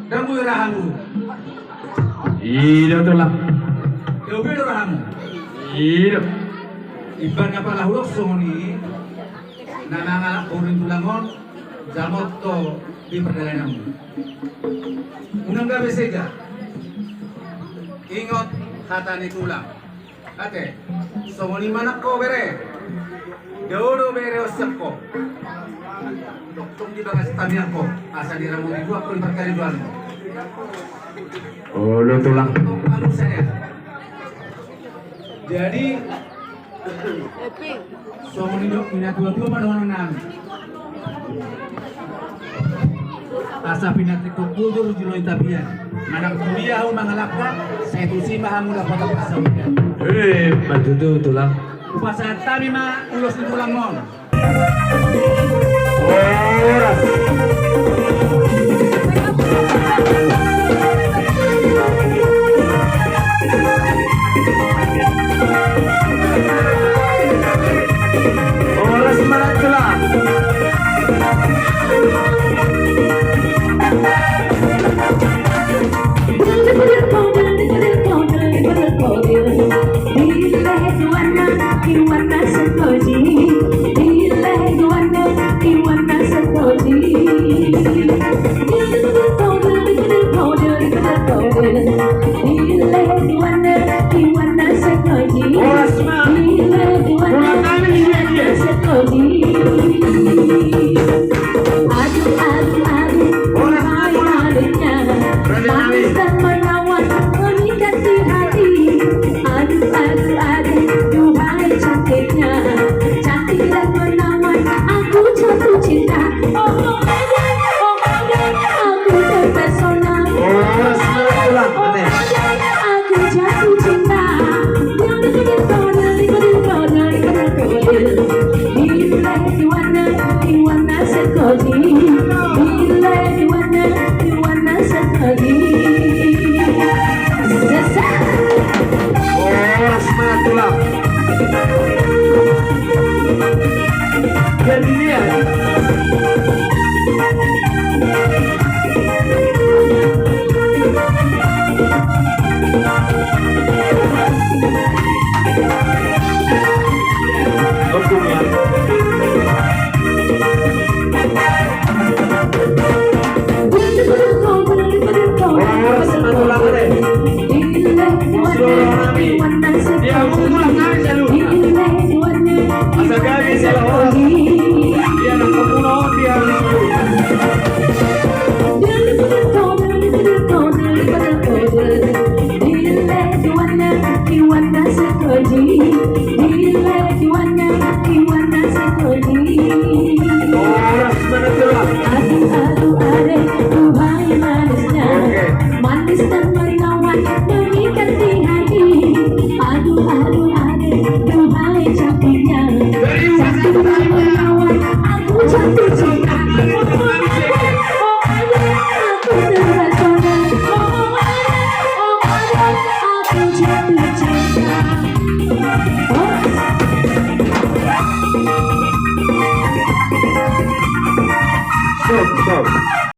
Damu rahamu. Iya tulang. Dewi rahamu. Iya. Iban kapal lahulok songoni. Nanangalak kurin tulangon. Jamot to di perdagananmu. Unang gabi sega. Ingot kata ni tulang. Ate, songoni manak ko bere. Deuro bere osyak ko. Doktung di bagas tamian ko. Asa di ramu ibu aku diperkari jual. Oh, lo tulang. Anu saya. Jadi songoni dok minat dua pada orang enam. Asa pinat ko kudur juloy tabian. Manang kuliah mangalapka, saya tusi mahamula kota pasawian. Matutu tulang. Upasa tami ma ulos ni tulang mon. Oh, ras.